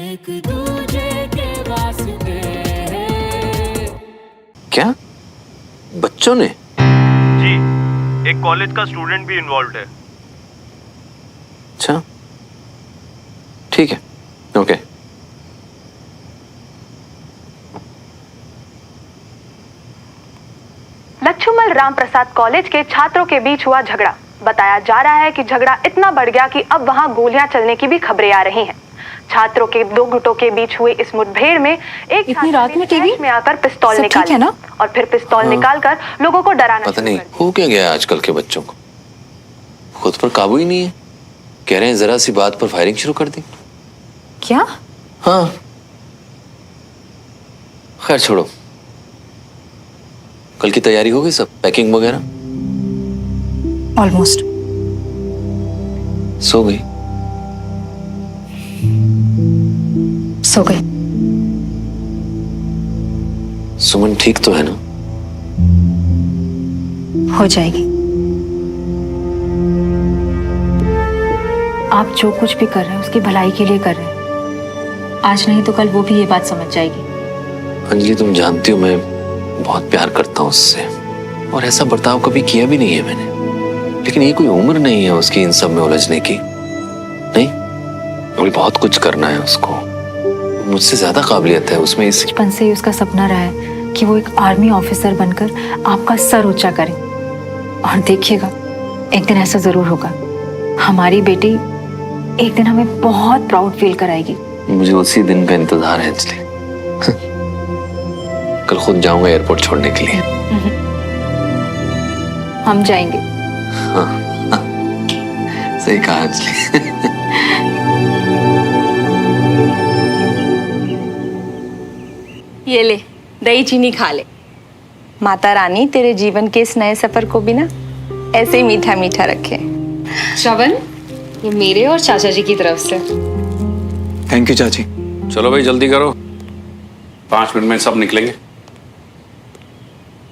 एक दूजे के वास्ते। क्या बच्चों ने? जी, एक कॉलेज का स्टूडेंट भी इन्वॉल्व है। अच्छा ठीक है, ओके। लक्ष्मण राम प्रसाद कॉलेज के छात्रों के बीच हुआ झगड़ा। बताया जा रहा है कि झगड़ा इतना बढ़ गया कि अब वहां गोलियां चलने की भी खबरें आ रही हैं। छात्रों के दो गुटों के बीच हुए इस मुठभेड़ में एक इतनी रात में टीवी में आकर पिस्तौल निकाले ना? और फिर पिस्तौल निकालकर लोगों को डराना पता शुरू नहीं कर दिया। हो क्या गया आजकल के बच्चों को, खुद पर काबू ही नहीं है। कह रहे हैं जरा सी बात पर फायरिंग शुरू कर दी। क्या? हाँ खैर छोड़ो, कल की तैयारी हो गई सब, पैकिंग वगैरह? ऑलमोस्ट। सो गई? सो गई। सुमन ठीक तो है ना? हो जाएगी। आप जो कुछ भी कर रहे हैं उसकी भलाई के लिए कर रहे हैं। आज नहीं तो कल वो भी ये बात समझ जाएगी। अंजलि तुम जानती हो मैं बहुत प्यार करता हूँ उससे, और ऐसा बर्ताव कभी किया भी नहीं है मैंने। लेकिन ये कोई उम्र नहीं है उसकी इन सब में उलझने की। नहीं, अभी बहुत कुछ करना है उसको, मुझसे ज्यादा काबिलियत है उसमें। इस बचपन से ही उसका सपना रहा है कि वो एक आर्मी ऑफिसर बनकर आपका सर ऊंचा करे। और देखिएगा एक दिन ऐसा जरूर होगा। हमारी बेटी एक दिन हमें बहुत प्राउड फील कराएगी। मुझे उसी दिन का इंतजार है अंजलि। कल खुद जाऊंगा एयरपोर्ट छोड़ने के लिए। हम जाएंगे। हाँ, सही कहा अंजलि। ये ले दही चीनी खा ले। माता रानी तेरे जीवन के इस नए सफर को भी ना ऐसे ही मीठा मीठा रखे। श्रवण, ये मेरे और चाचा जी की तरफ से। थैंक यू चाची। चलो भाई जल्दी करो, 5 मिनट में सब निकलेंगे।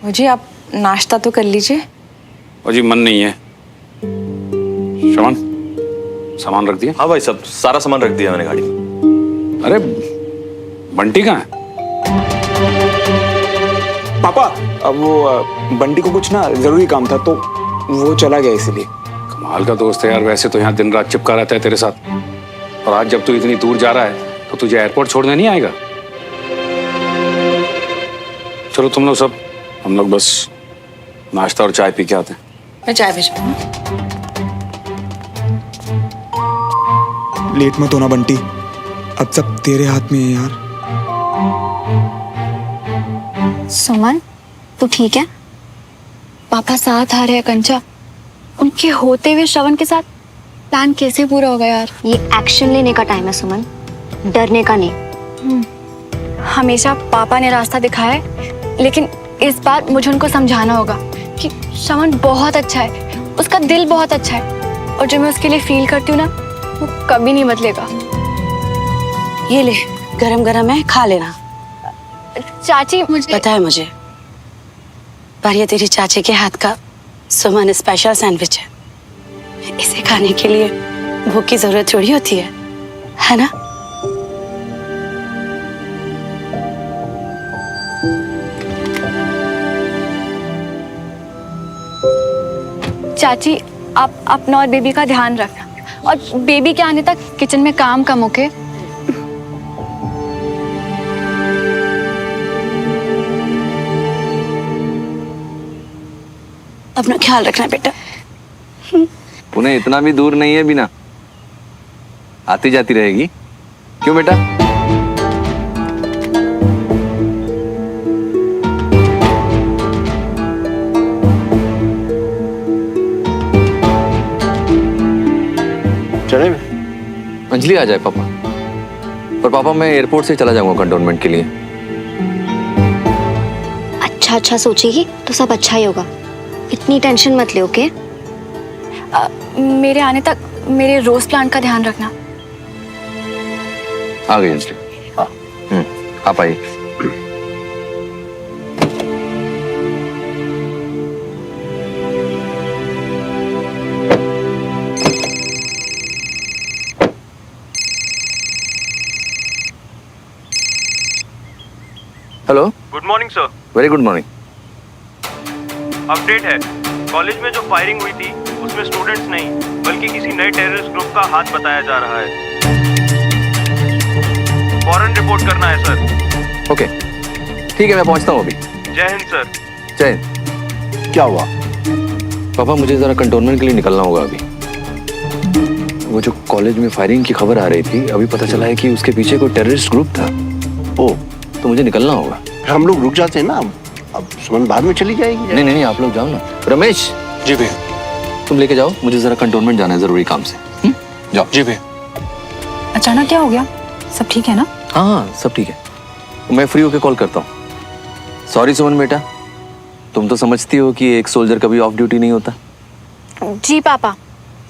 मुझे आप नाश्ता तो कर लीजिए। और जी मन नहीं है। श्रवण सामान रख दिया? हाँ भाई, सब सारा सामान रख दिया मैंने गाड़ी में। अरे बंटी कहाँ है? पापा, अब वो बंटी को कुछ ना जरूरी काम था तो वो चला गया इसलिए। कमाल का दोस्त है यार, वैसे तो यहाँ दिन रात चिपका रहता है तेरे साथ, और आज जब तू इतनी दूर जा रहा है तो तुझे एयरपोर्ट छोड़ने नहीं आएगा? चलो तुम लोग सब, हम लोग बस नाश्ता और चाय पी के आते हैं। मैं चाय भिजवाऊं? लेट मत होना बंटी, अब सब तेरे हाथ में है यार। सुमन, तू ठीक है? पापा साथ आ रहे हैं कंचा। उनके होते हुए श्रवण के साथ प्लान कैसे पूरा होगा यार? ये एक्शन लेने का टाइम है सुमन, डरने का नहीं। हमेशा पापा ने रास्ता दिखाया है, लेकिन इस बार मुझे उनको समझाना होगा कि श्रवण बहुत अच्छा है, उसका दिल बहुत अच्छा है, और जो मैं उसके लिए फील करती हूँ ना वो कभी नहीं बदलेगा। ये ले, गरम गरम है, खा लेना। चाची मुझे पता है मुझे, पर ये तेरी चाची के हाथ का सुमन स्पेशल सैंडविच है। इसे खाने के लिए भूख की जरूरत थोड़ी होती है ना? चाची आप अपना और बेबी का ध्यान रखना, और बेबी के आने तक किचन में काम कम ओके? अपना ख्याल रखना बेटा। उन्हें इतना भी दूर नहीं है बिना, आती जाती रहेगी। क्यों बेटा? चले अंजलि आ जाए पापा, पर पापा मैं एयरपोर्ट से चला जाऊंगा कंटोनमेंट के लिए। अच्छा सोचेगी तो सब अच्छा ही होगा, इतनी टेंशन मत ले ओके? मेरे आने तक मेरे रोज प्लांट का ध्यान रखना। आ गई अंजलि। आप आइए। Hello, good morning sir. Very good morning. Update है, कॉलेज में जो फायरिंग हुई थी उसमें स्टूडेंट्स नहीं बल्कि किसी नए टेररिस्ट ग्रुप का हाथ बताया जा रहा है। फौरन रिपोर्ट करना है सर। ओके, ठीक है, मैं पहुंचता हूँ अभी। जय हिंद सर। जय हिंद। क्या हुआ? पापा, मुझे जरा कंटोनमेंट के लिए निकलना होगा अभी। वो जो कॉलेज में फायरिंग की खबर आ रही थी, अभी पता चला है कि उसके पीछे कोई टेररिस्ट ग्रुप था। ओ, तो मुझे निकलना होगा। हम लोग रुक जाते हैं ना, अब सुमन बाद में चली जाएगी। नहीं नहीं, आप लोग जाओ ना। रमेश। जी भैया। तुम लेके जाओ, मुझे जरा कंटोनमेंट जाना है जरूरी काम से। जाओ। जी भैया। अचानक क्या हो गया? सब ठीक है ना? हाँ, सब ठीक है। मैं फ्री होके कॉल करता हूँ। सॉरी सुमन बेटा, तुम तो समझती हो कि एक सोल्जर कभी ऑफ ड्यूटी नहीं होता। जी पापा,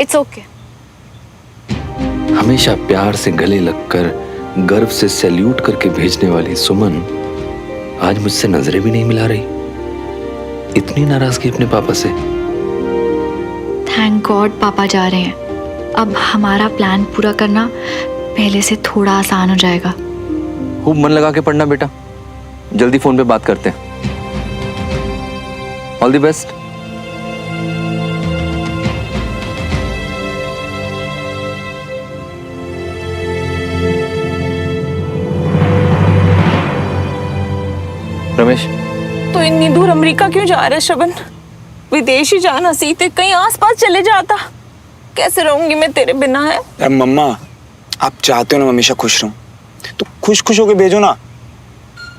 इट्स ओके। हमेशा प्यार से गले लगकर गर्व से सैल्यूट करके भेजने वाली सुमन आज मुझसे नजरें भी नहीं मिला रही। इतनी नाराजगी अपने पापा से। थैंक गॉड पापा जा रहे हैं। अब हमारा प्लान पूरा करना पहले से थोड़ा आसान हो जाएगा। खूब मन लगा के पढ़ना बेटा, जल्दी फोन पे बात करते हैं। All the best. रमेश, तो इतनी दूर अमेरिका क्यों जा रहा है श्रवण? विदेश ही जाना सीते, कहीं आसपास चले जाता। कैसे रहूंगी मैं तेरे बिना? है यार मम्मा, आप चाहते हो ना हमेशा खुश रहूं, तो खुश खुश होके भेजो ना,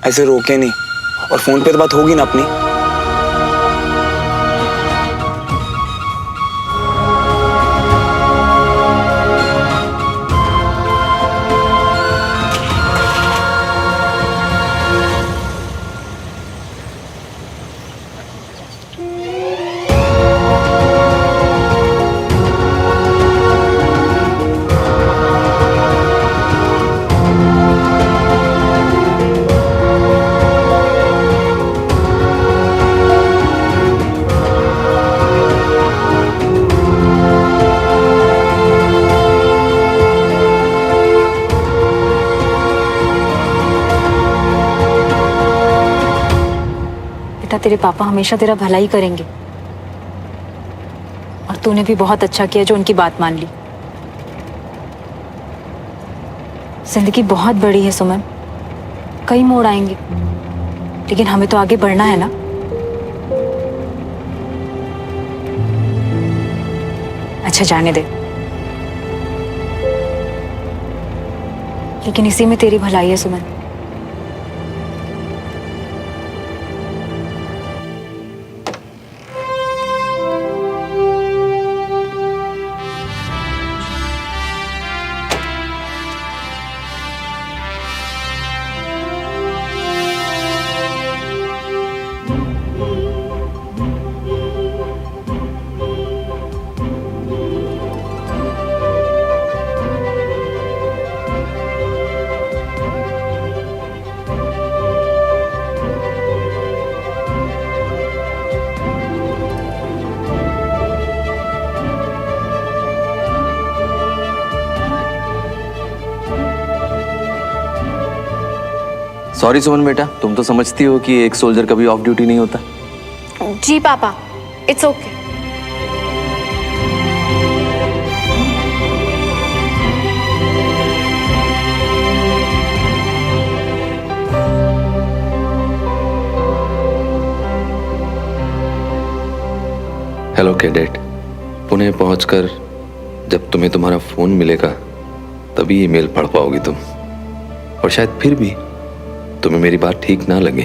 ऐसे रोके नहीं। और फोन पे तो बात होगी ना अपनी। बेटा, तेरे पापा हमेशा तेरा भला ही करेंगे। और तूने भी बहुत अच्छा किया जो उनकी बात मान ली। जिंदगी बहुत बड़ी है सुमन, कई मोड़ आएंगे, लेकिन हमें तो आगे बढ़ना है ना। अच्छा, जाने दे, लेकिन इसी में तेरी भलाई है सुमन। सॉरी सुमन बेटा, तुम तो समझती हो कि एक सोल्जर कभी ऑफ ड्यूटी नहीं होता। जी पापा, it's okay. Hello cadet, Pune पहुंचकर जब तुम्हें तुम्हारा फोन मिलेगा तभी ईमेल पढ़ पाओगी तुम। और शायद फिर भी तुम्हें मेरी बात ठीक ना लगे,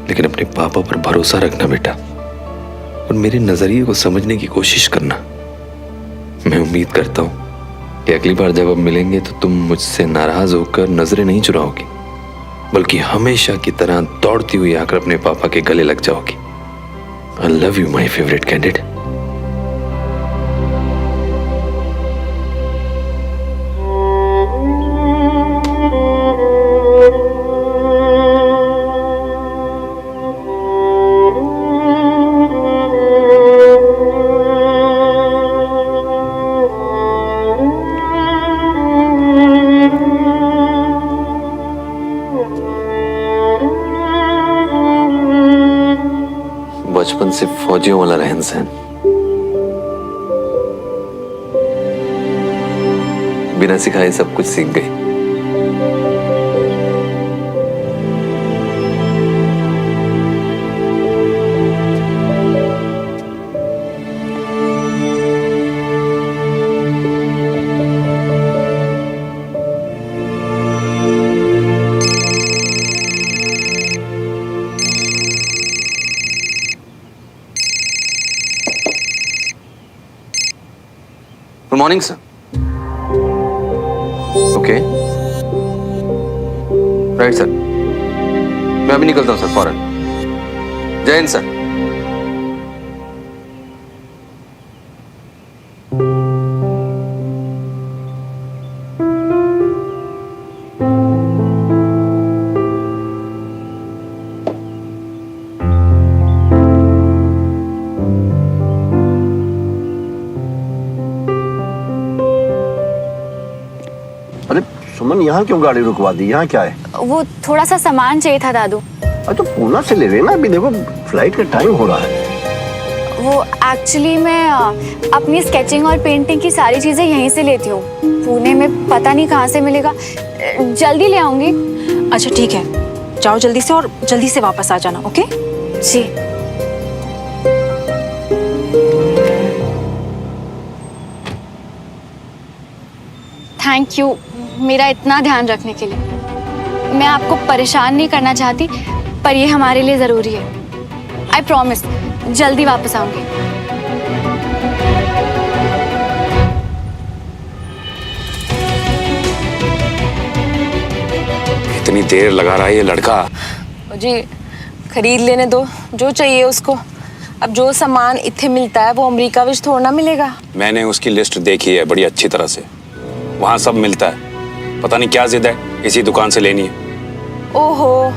लेकिन अपने पापा पर भरोसा रखना बेटा, और मेरे नजरिए को समझने की कोशिश करना। मैं उम्मीद करता हूं कि अगली बार जब अब मिलेंगे तो तुम मुझसे नाराज होकर नजरें नहीं चुराओगी, बल्कि हमेशा की तरह दौड़ती हुई आकर अपने पापा के गले लग जाओगी। I love you, my favorite candidate. सिर्फ फौजियों वाला रहन सहन, बिना सिखाए सब कुछ सीख गई। Good morning sir. Okay right sir, मैं अभी निकलता हूं सर फौरन। जय हिंद सर। अरे सुमन, यहाँ क्यों गाड़ी रुकवा दी? यहाँ क्या है? वो थोड़ा सा सामान चाहिए था दादू। अरे तो पूना से ले लेना, अभी देखो फ्लाइट का टाइम हो रहा है। वो एक्चुअली मैं अपनी स्केचिंग और पेंटिंग की सारी चीजें यहीं से लेती हूँ। पुणे में पता नहीं कहाँ से मिलेगा, जल्दी ले आऊंगी। अच्छा ठीक है, जाओ जल्दी से और जल्दी से वापस आ जाना। Okay ji. थैंक यू मेरा इतना ध्यान रखने के लिए। मैं आपको परेशान नहीं करना चाहती, पर ये हमारे लिए जरूरी है। आई प्रॉमिस जल्दी वापस आऊंगी। इतनी देर लगा रहा है ये लड़का। जी खरीद लेने दो जो चाहिए उसको। अब जो सामान इत्थे मिलता है वो अमेरिका विच थोड़ा ना मिलेगा। मैंने उसकी लिस्ट देखी है बड़ी अच्छी तरह से, वहां सब मिलता है। पता नहीं क्या जिद है, इसी दुकान से लेनी है। ओहो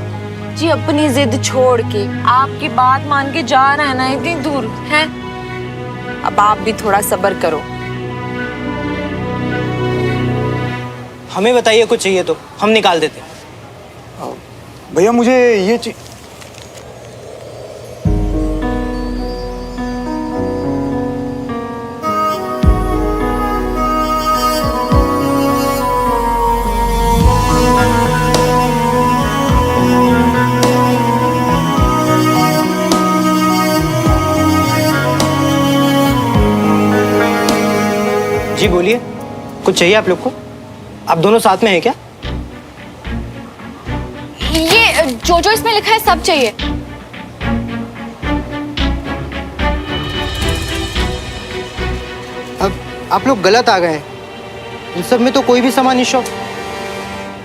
जी, अपनी जिद छोड़ के आपकी बात मान के जा रहा है ना इतनी दूर है। अब आप भी थोड़ा सब्र करो। हमें बताइए कुछ चाहिए तो हम निकाल देते। भैया मुझे ये जी बोलिए, कुछ चाहिए आप लोग को? आप दोनों साथ में हैं क्या? ये जो इसमें लिखा है सब चाहिए। अब आप लोग गलत आ गए हैं, इन सब में तो कोई भी सामान नहीं शो।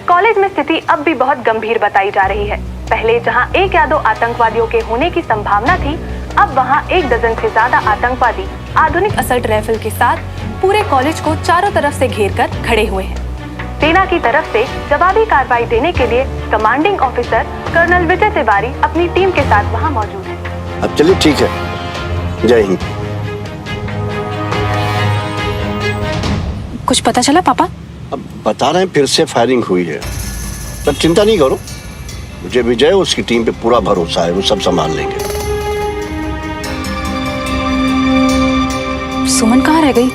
कॉलेज में स्थिति अब भी बहुत गंभीर बताई जा रही है। पहले जहां एक या दो आतंकवादियों के होने की संभावना थी, अब वहां 1 दर्जन से ज्यादा आतंकवादी आधुनिक असल्ट राइफल के साथ पूरे कॉलेज को चारों तरफ से घेरकर खड़े हुए हैं। सेना की तरफ से जवाबी कार्रवाई देने के लिए commanding officer colonel Vijay Tiwari अपनी टीम के साथ वहां मौजूद है। अब चलिए ठीक है, जय हिंद। कुछ पता चला पापा? अब बता रहे हैं फिर से फायरिंग हुई है, पर चिंता नहीं करो, मुझे विजय उसकी टीम पे पूरा भरोसा है, वो सब संभाल लेंगे। सुमन कहाँ रह गई?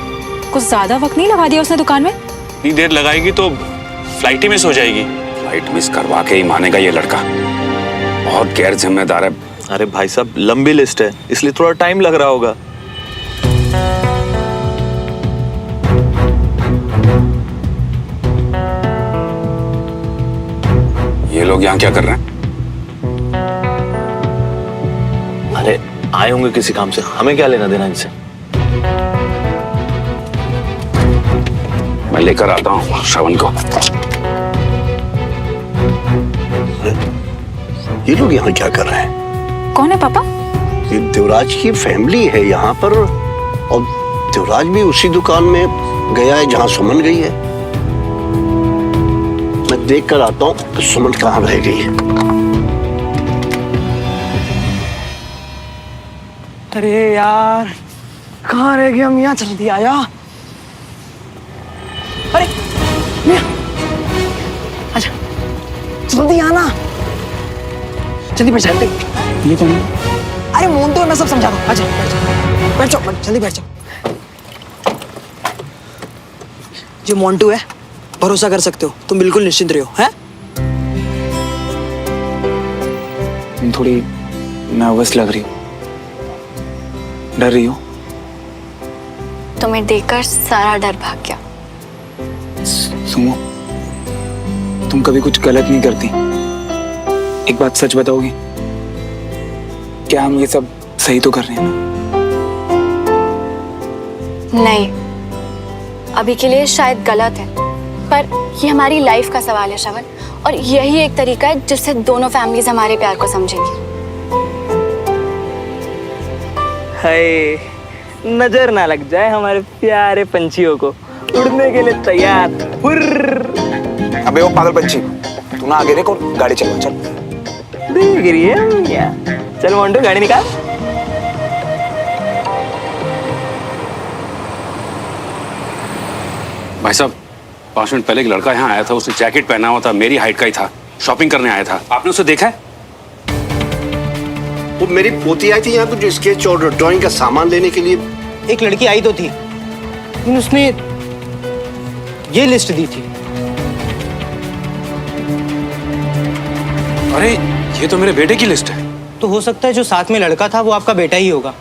कुछ ज्यादा वक्त नहीं लगा दिया उसने दुकान में? इतनी देर लगाएगी तो फ्लाइट ही मिस हो जाएगी। फ्लाइट मिस करवा के ही मानेगा ये लड़का, बहुत गैर जिम्मेदार है। अरे भाई साहब, लंबी लिस्ट है इसलिए थोड़ा टाइम लग रहा होगा। ये लोग यहाँ क्या कर रहे हैं? अरे आए होंगे किसी काम से, हमें क्या लेना देना इनसे। मैं लेकर आता हूँ श्रवण को। ये लोग यहाँ क्या कर रहे हैं? कौन है पापा? ये देवराज की फैमिली है यहाँ पर, और देवराज भी उसी दुकान में गया है जहाँ सुमन गई है। मैं देख कर आता हूँ कि सुमन कहाँ रह गई है। अरे यार, कहाँ रह गए हम? यहाँ जल्दी आया। अरे मिया, अच्छा जल्दी आना, जल्दी बैठ जाते। ये कौन है? अरे मोन्टू, मैं सब समझा दूँ। अच्छा बैठ जाओ, जल्दी बैठ जाओ। जो मोन्टू है, भरोसा कर सकते हो, तुम बिल्कुल निश्चिंत रहो, हैं? तुम थोड़ी नर्वस लग रही हो, डर रही हो। तुम्हें देखकर सारा डर भाग गया। सुनो, तुम कभी कुछ गलत नहीं करती। एक बात सच बताओगी, क्या हम ये सब सही तो कर रहे हैं ना? नहीं, अभी के लिए शायद गलत है, पर ये हमारी लाइफ का सवाल है श्रवण, और यही एक तरीका है जिससे दोनों फैमिलीज हमारे प्यार को समझेंगी। हाय, नजर ना लग जाए हमारे प्यारे पंछियों को, उड़ने के लिए तैयार। हुर्र। अबे वो पागल पंछी, तू ना आगे देखो, गाड़ी चलवा, चल। देख रही है क्या? चल मोन्टू, गाड़ी निकाल। भाई साहब, 5 मिनट पहले एक लड़का यहाँ आया था, उसने जैकेट पहना हुआ था, मेरी हाइट का ही था, शॉपिंग करने आया था। आपने उसे देखा है? वो मेरी पोती आई थी यहाँ कुछ स्केच और ड्राइंग का सामान लेने के लिए। एक लड़की आई तो थी, लेकिन उसने ये लिस्ट दी थी। अरे ये तो मेरे बेटे की लिस्ट है। तो हो सकता है जो साथ में लड़का था वो आपका बेटा ही होगा।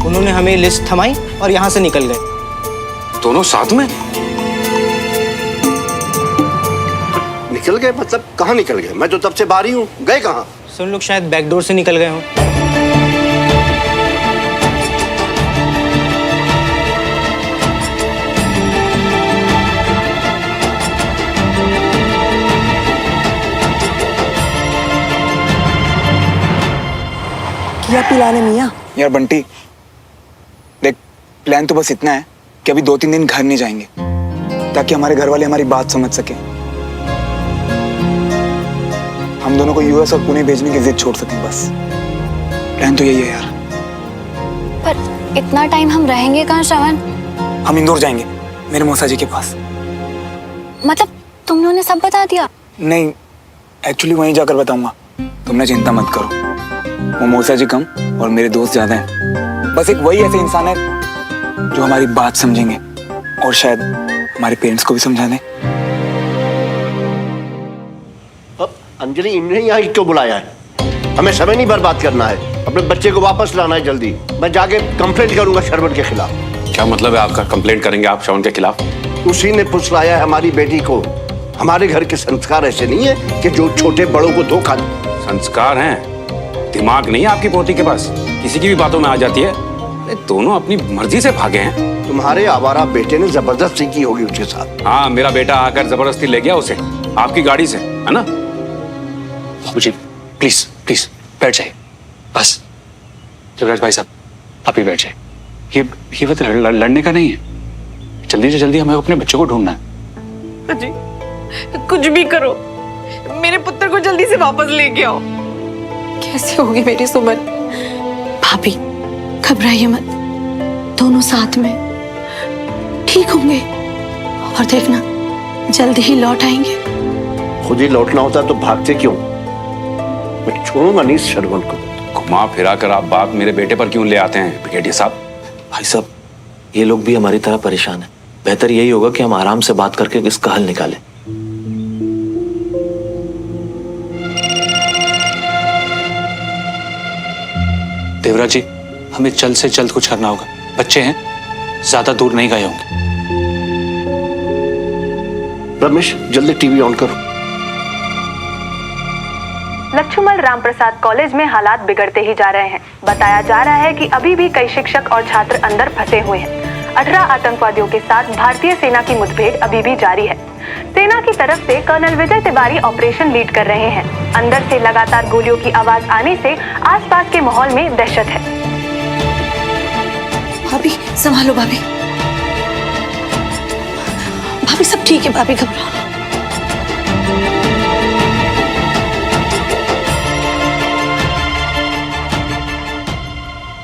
उन्होंने हमें लिस्ट थमाई और यहाँ से निकल गए। दोनों साथ में निकल गए? मतलब कहाँ निकल गए? मैं तो तब से बाहर ही हूँ। गए कहाँ? सुन लोग शायद बैकडोर से निकल गए हों। क्या पिलाने मियाँ? यार बंटी, देख, प्लान तो बस इतना है कि अभी 2-3 दिन घर नहीं जाएंगे, ताकि हमारे घर वाले हमारी बात समझ सके, हम दोनों को यूएस और पुणे भेजने की जिद छोड़ सकें। बस प्लान तो यही है यार। पर इतना टाइम हम रहेंगे कहाँ श्रवण? हम इंदौर जाएंगे, मेरे मौसा जी के पास। मतलब तुमने उन्हें सब बता दिया? नहीं, एक्चुअली वहीं जाकर बताऊंगा, तुमने चिंता मत करो। वो मौसा जी कम और मेरे दोस्त ज्यादा हैं। बस एक वही ऐसे इंसान है जो हमारी बात समझेंगे और शायद हमारे पेरेंट्स को भी समझा दें। अंजलि, इन्हें यहाँ क्यों बुलाया है? हमें समय नहीं बर्बाद करना है, अपने बच्चे को वापस लाना है जल्दी। मैं जाके कंप्लेंट करूंगा श्रवण के खिलाफ। क्या मतलब है आपका? कंप्लेंट करेंगे आप श्रवण के खिलाफ? उसी ने फुसलाया है हमारी बेटी को। हमारे घर के संस्कार ऐसे नहीं है कि जो छोटे बड़ों को धोखा दे। संस्कार हैं, दिमाग नहीं है आपकी पोती के पास, किसी की भी बातों में आ जाती है। दोनों अपनी मर्जी से भागे हैं। तुम्हारे आवारा बेटे ने जबरदस्ती की होगी उसके साथ। हाँ, मेरा बेटा आकर जबरदस्ती ले गया उसे आपकी गाड़ी से, है ना? बाबूजी प्लीज प्लीज बैठ जाइए, बस। जबराज भाई साहब, आप ही बैठ जाइए। ये वक्त लड़ने का नहीं है। जल्दी से जल्दी हमें अपने बच्चों को ढूंढना है। जी, कुछ भी करो, मेरे पुत्र को जल्दी से वापस लेके आओ। कैसे होगी मेरी सुमन? भाभी घबराइए मत, दोनों साथ में ठीक होंगे, और देखना जल्दी ही लौट आएंगे। खुद ही लौटना होता तो भागते क्यों? मैं छोड़ूंगा नहीं श्रवण को। घुमा फिरा कर आप बात मेरे बेटे पर क्यों ले आते हैं ब्रिगेडियर साहब? भाई साहब, ये लोग भी हमारी तरह परेशान हैं। बेहतर यही होगा कि हम आराम से बात करके इसका हल निकालें। देवराज जी, हमें जल्द से जल्द कुछ करना होगा। बच्चे हैं, ज्यादा दूर नहीं गए होंगे। रमेश, जल्दी टीवी ऑन करो। लच्छूमल रामप्रसाद कॉलेज में हालात बिगड़ते ही जा रहे हैं। बताया जा रहा है कि अभी भी कई शिक्षक और छात्र अंदर फंसे हुए हैं। 18 आतंकवादियों के साथ भारतीय सेना की मुठभेड़ अभी भी जारी है। सेना की तरफ से colonel Vijay Tiwari operation lead कर रहे हैं। अंदर से लगातार गोलियों की आवाज आने से आसपास के माहौल में दहशत है। भाभी संभालो, भाभी भाभी सब ठीक है, भाभी घबराओ ना।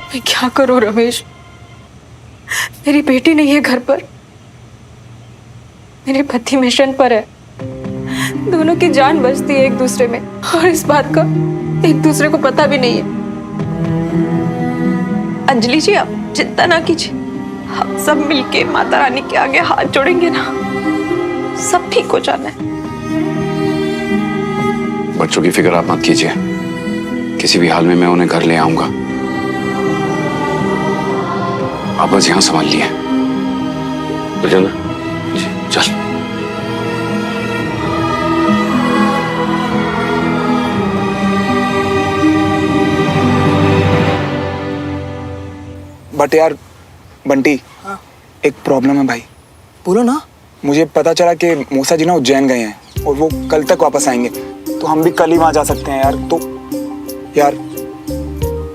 मैं क्या करूं रमेश? मेरी बेटी नहीं है घर पर, मेरे पति मिशन पर है। दोनों की जान बचती है एक दूसरे में, और इस बात का एक दूसरे को पता भी नहीं है। अंजलि जी आप चिंता ना कीजिए, हम सब मिलके माता रानी के आगे हाथ जोड़ेंगे ना, सब ठीक हो जाना है। बच्चों की फिक्र आप मत कीजिए, किसी भी हाल में मैं उन्हें घर ले आऊंगा। आप बस यहाँ संभाल लिए। चल। बट यार बंटी, एक प्रॉब्लम है भाई। बोलो ना। मुझे पता चला कि मूसा जी ना उज्जैन गए हैं और वो कल तक वापस आएंगे, तो हम भी कल ही वहां जा सकते हैं यार। तो यार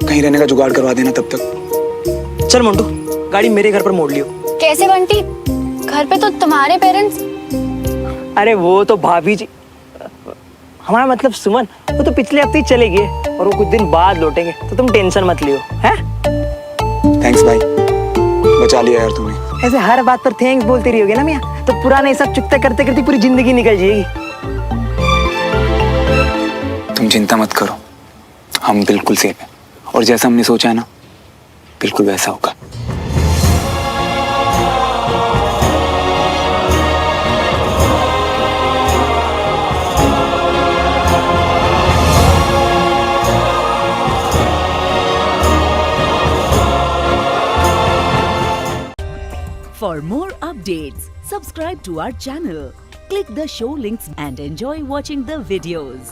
कहीं रहने का जुगाड़ करवा देना तब तक। चल मोंटू, गाड़ी मेरे घर पर मोड़ लियो। कैसे बंटी? घर पे तो तुम्हारे पेरेंट्स। अरे वो तो भाभी जी, हमारा मतलब सुमन, वो तो पिछले हफ्ते ही चले गए और वो कुछ दिन बाद लौटेंगे, तो तुम टेंशन मत लियो। हैं? थैंक्स भाई, बचा लिया यार तुमने। ऐसे हर बात पर थैंक्स बोलते रहोगे ना मियां, तो पुराने सब चुकता करते करते पूरी जिंदगी निकल जाएगी। तुम चिंता मत करो, हम बिल्कुल सेफ हैं और जैसा हमने सोचा है ना, बिल्कुल वैसा होगा। For more updates, subscribe to our channel, click the show links and enjoy watching the videos.